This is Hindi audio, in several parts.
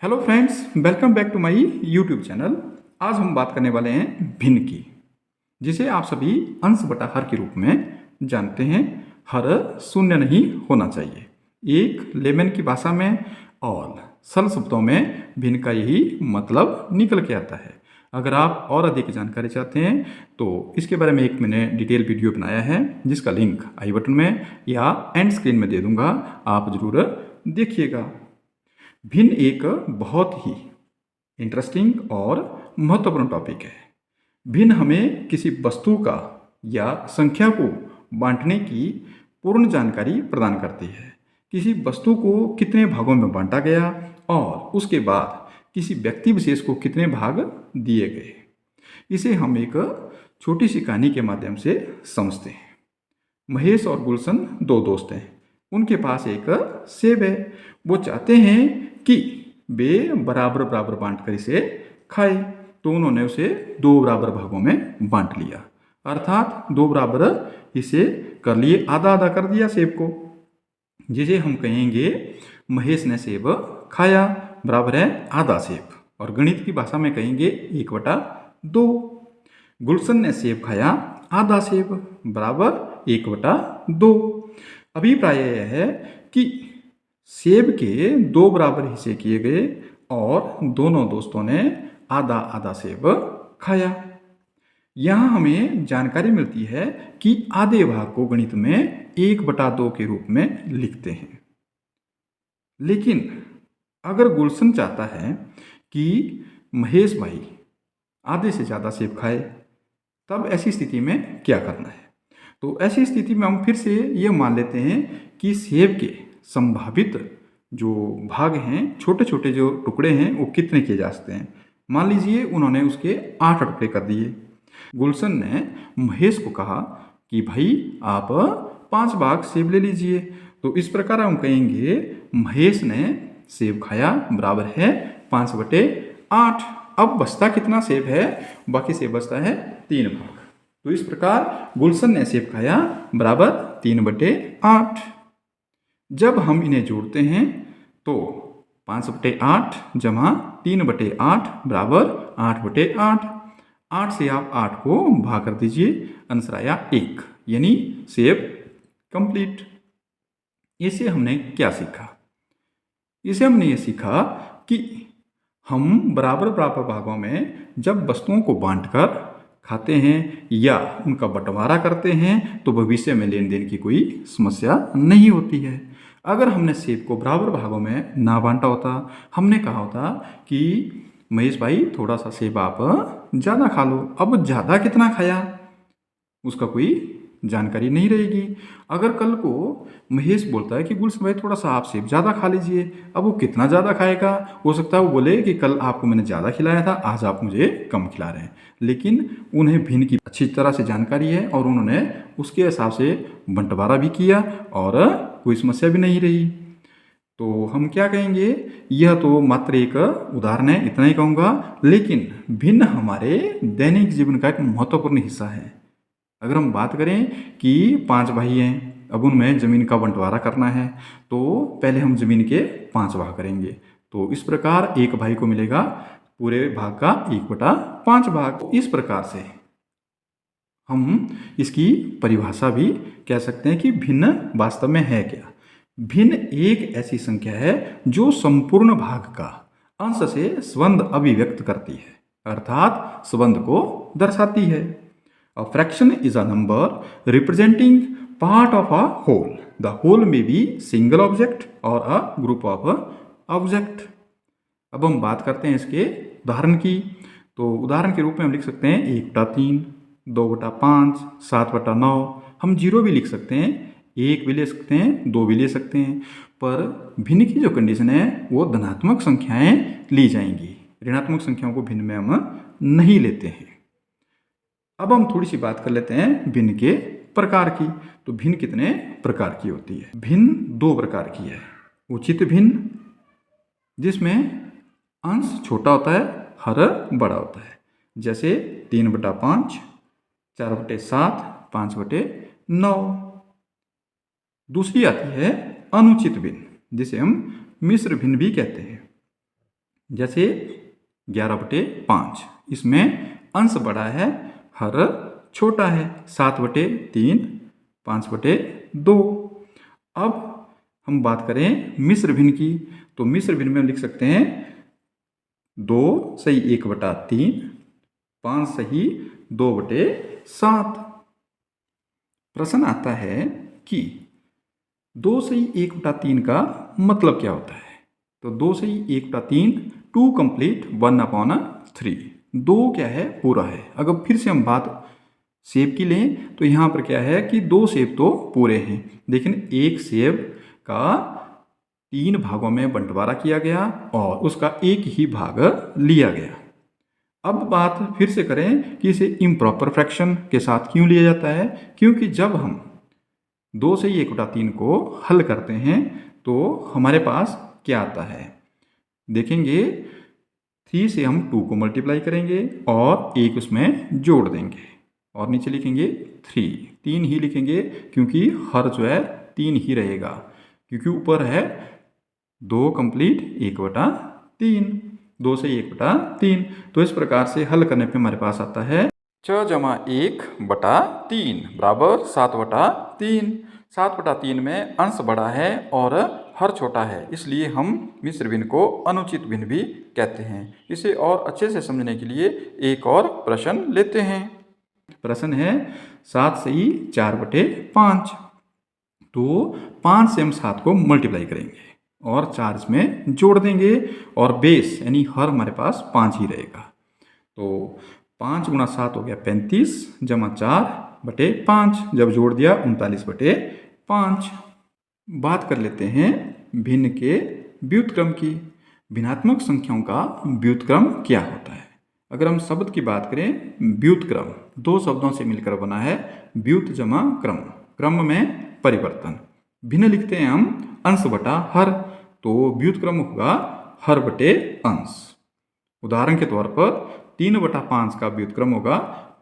Hello friends, welcome back to my YouTube channel. आज हम बात करने वाले हैं भिन्न की, जिसे आप सभी अंश बटा हर के रूप में जानते हैं। हर शून्य नहीं होना चाहिए। एक लेमन की भाषा में और सरल शब्दों में भिन्न का यही मतलब निकल के आता है। अगर आप और अधिक जानकारी चाहते हैं तो इसके बारे में एक मैंने डिटेल वीडियो बनाया है, जिसका लिंक आई बटन में या एंड स्क्रीन में दे दूंगा। आप ज़रूर देखिएगा। भिन्न एक बहुत ही इंटरेस्टिंग और महत्वपूर्ण टॉपिक है। भिन्न हमें किसी वस्तु का या संख्या को बांटने की पूर्ण जानकारी प्रदान करती है। किसी वस्तु को कितने भागों में बांटा गया और उसके बाद किसी व्यक्ति विशेष को कितने भाग दिए गए, इसे हम एक छोटी सी कहानी के माध्यम से समझते हैं। महेश और गुलशन दो दोस्त हैं। उनके पास एक सेब है। वो चाहते हैं कि वे बराबर बराबर बांट कर इसे खाए, तो उन्होंने उसे दो बराबर भागों में बांट लिया। अर्थात दो बराबर इसे कर लिए, आधा आधा कर दिया सेब को, जिसे हम कहेंगे महेश ने सेब खाया बराबर है आधा सेब, और गणित की भाषा में कहेंगे 1/2। गुलशन ने सेब खाया आधा सेब बराबर 1/2। अभिप्राय यह है कि सेब के दो बराबर हिस्से किए गए और दोनों दोस्तों ने आधा आधा सेब खाया। यहाँ हमें जानकारी मिलती है कि आधे भाग को गणित में 1/2 के रूप में लिखते हैं। लेकिन अगर गुलशन चाहता है कि महेश भाई आधे से ज़्यादा सेब खाए, तब ऐसी स्थिति में क्या करना है? तो ऐसी स्थिति में हम फिर से ये मान लेते हैं कि सेब के संभावित जो भाग हैं, छोटे छोटे जो टुकड़े हैं, वो कितने किए जा सकते हैं। मान लीजिए उन्होंने उसके 8 टुकड़े कर दिए। गुलशन ने महेश को कहा कि भाई आप 5 भाग सेब ले लीजिए। तो इस प्रकार हम कहेंगे महेश ने सेब खाया बराबर है 5/8। अब बचता कितना सेब है? बाकी सेब बचता है 3 भाग। तो इस प्रकार गुलशन ने सेब खाया बराबर 3/8। जब हम इन्हें जोड़ते हैं तो 5/8 जमा 3/8 बराबर 8/8। 8 से आप 8 को भाग कर दीजिए, आंसर आया 1, यानी सेब कंप्लीट। इसे हमने क्या सीखा? इसे हमने ये सीखा कि हम बराबर बराबर भागों में जब वस्तुओं को बांटकर खाते हैं या उनका बंटवारा करते हैं तो भविष्य में लेन देन की कोई समस्या नहीं होती है। अगर हमने सेब को बराबर भागों में ना बांटा होता, हमने कहा होता कि महेश भाई थोड़ा सा सेब आप ज़्यादा खा लो, अब ज़्यादा कितना खाया उसका कोई जानकारी नहीं रहेगी। अगर कल को महेश बोलता है कि गुलशन भाई थोड़ा सा आप सेब ज़्यादा खा लीजिए, अब वो कितना ज़्यादा खाएगा? हो सकता है वो बोले कि कल आपको मैंने ज़्यादा खिलाया था, आज आप मुझे कम खिला रहे हैं। लेकिन उन्हें भिन्न की अच्छी तरह से जानकारी है और उन्होंने उसके हिसाब से बंटवारा भी किया और कोई समस्या भी नहीं रही। तो हम क्या कहेंगे, यह तो मात्र एक उदाहरण है, इतना ही कहूँगा। लेकिन भिन्न हमारे दैनिक जीवन का एक महत्वपूर्ण हिस्सा है। अगर हम बात करें कि 5 भाई हैं, अब उनमें ज़मीन का बंटवारा करना है, तो पहले हम ज़मीन के 5 भाग करेंगे। तो इस प्रकार एक भाई को मिलेगा पूरे भाग का 1/5 भाग। इस प्रकार से हम इसकी परिभाषा भी कह सकते हैं कि भिन्न वास्तव में है क्या। भिन्न एक ऐसी संख्या है जो संपूर्ण भाग का अंश से संबंध अभिव्यक्त करती है, अर्थात संबंध को दर्शाती है। A fraction is a number representing part of a whole. The whole may be single object or a group of object. अब हम बात करते हैं इसके उदाहरण की। तो उदाहरण के रूप में हम लिख सकते हैं 1/3, 2/5, 7/9। हम 0 भी लिख सकते हैं, 1 भी ले सकते हैं, 2 भी ले सकते हैं। पर भिन्न की जो कंडीशन है वो धनात्मक संख्याएं ली जाएंगी। ऋणात्मक संख्याओं को भिन्न में हम नहीं लेते हैं। अब हम थोड़ी सी बात कर लेते हैं भिन्न के प्रकार की। तो भिन्न कितने प्रकार की होती है? भिन्न 2 प्रकार की है। उचित भिन्न, जिसमें अंश छोटा होता है, हर बड़ा होता है, जैसे 3/5, 4/7, 5/9। दूसरी आती है अनुचित भिन्न, जिसे हम मिश्र भिन्न भी कहते हैं। जैसे 11/5, इसमें अंश बड़ा है, हर छोटा है। 7/3, 5/2। अब हम बात करें मिश्र भिन्न की, तो मिश्र भिन्न में हम लिख सकते हैं 2 सही 1/3, 5 सही 2/7। प्रश्न आता है कि 2 सही 1/3 का मतलब क्या होता है? तो 2 सही 1/3, 2 कंप्लीट 1/3। 2 क्या है? पूरा है। अगर फिर से हम बात सेब की लें तो यहाँ पर क्या है कि 2 सेब तो पूरे हैं, लेकिन एक सेब का 3 भागों में बंटवारा किया गया और उसका एक ही भाग लिया गया। अब बात फिर से करें कि इसे इम्प्रॉपर फ्रैक्शन के साथ क्यों लिया जाता है? क्योंकि जब हम 2 से 1/3 को हल करते हैं तो हमारे पास क्या आता है? देखेंगे 3 से हम 2 को मल्टीप्लाई करेंगे और एक उसमें जोड़ देंगे और नीचे लिखेंगे 3 ही लिखेंगे, क्योंकि हर जो है 3 ही रहेगा, क्योंकि ऊपर है 2 कंप्लीट 1/3, 2 से 1/3। तो इस प्रकार से हल करने पे हमारे पास आता है 6/1/3 बराबर 7/3। 7/3 में अंश बड़ा है और हर छोटा है, इसलिए हम मिश्र भिन्न को अनुचित भिन्न भी कहते हैं। इसे और अच्छे से समझने के लिए एक और प्रश्न लेते हैं। प्रश्न है 7 सही 4/5। तो 5 से हम 7 को मल्टीप्लाई करेंगे और 4 इसमें जोड़ देंगे और बेस यानी हर हमारे पास 5 ही रहेगा। तो 5 × 7 हो गया 35 जमा 4/5, जब जोड़ दिया 39/5। बात कर लेते हैं भिन्न के व्युत्क्रम की। भिन्नात्मक संख्याओं का व्युत्क्रम क्या होता है? अगर हम शब्द की बात करें, व्युत्क्रम 2 शब्दों से मिलकर बना है, व्युत जमा क्रम, क्रम में परिवर्तन। भिन्न लिखते हैं हम अंश बटा हर, तो व्युत्क्रम होगा हर बटे अंश। उदाहरण के तौर पर 3/5 का व्युत्क्रम होगा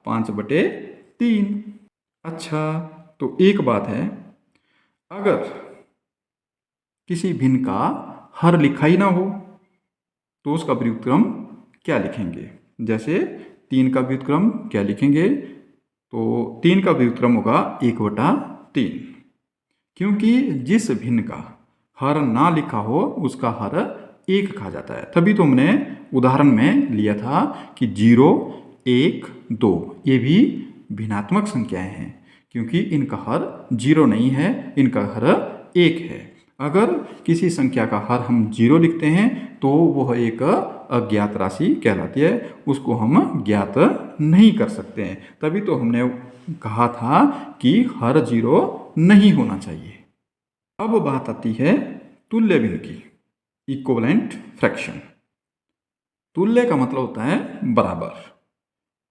5/3। अच्छा, तो एक बात है, अगर किसी भिन्न का हर लिखा ही ना हो तो उसका व्युत्क्रम क्या लिखेंगे? जैसे 3 का व्युत्क्रम क्या लिखेंगे? तो 3 का व्युत्क्रम होगा 1/3, क्योंकि जिस भिन्न का हर ना लिखा हो उसका हर 1 कहा जाता है। तभी तो हमने उदाहरण में लिया था कि 0, 1, 2 ये भी भिन्नात्मक संख्याएं हैं, क्योंकि इनका हर 0 नहीं है, इनका हर 1 है। अगर किसी संख्या का हर हम 0 लिखते हैं तो वह एक अज्ञात राशि कहलाती है, उसको हम ज्ञात नहीं कर सकते हैं। तभी तो हमने कहा था कि हर 0 नहीं होना चाहिए। अब बात आती है तुल्य भिन्न की, इक्विवेलेंट फ्रैक्शन। तुल्य का मतलब होता है बराबर,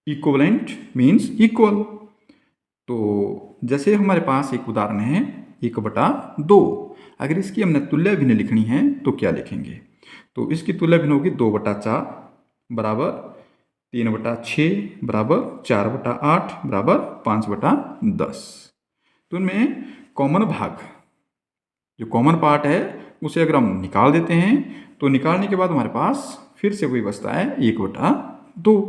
इक्विवेलेंट मीन्स इक्वल। तो जैसे हमारे पास एक उदाहरण है 1/2। अगर इसकी हमने तुल्य भिन्न लिखनी है तो क्या लिखेंगे? तो इसकी तुल्य भिन्न होगी 2/4 बराबर 3/6 बराबर 4/8 बराबर 5/10। तो इनमें कॉमन भाग, जो कॉमन पार्ट है उसे अगर हम निकाल देते हैं तो निकालने के बाद हमारे पास फिर से वही बचता है 1/2।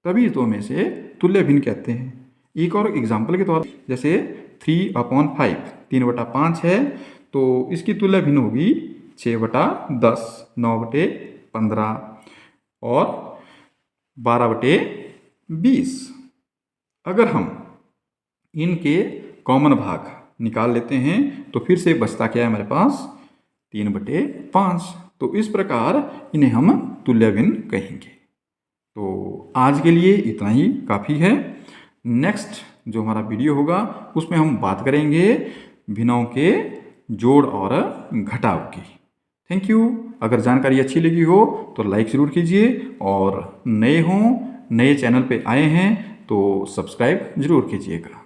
तभी तो हमें इसे तुल्य भिन्न कहते हैं। एक और एग्जाम्पल के तौर पर, जैसे 3/5 3/5 है, तो इसकी तुल्य भिन्न होगी 6/10, 9/15 और 12/20। अगर हम इनके कॉमन भाग निकाल लेते हैं तो फिर से बचता क्या है हमारे पास? 3/5। तो इस प्रकार इन्हें हम तुल्य भिन्न कहेंगे। तो आज के लिए इतना ही काफ़ी है। नेक्स्ट जो हमारा वीडियो होगा उसमें हम बात करेंगे भिन्नों के जोड़ और घटाव की। Thank you. अगर जानकारी अच्छी लगी हो तो लाइक ज़रूर कीजिए और नए चैनल पे आए हैं तो सब्सक्राइब ज़रूर कीजिएगा।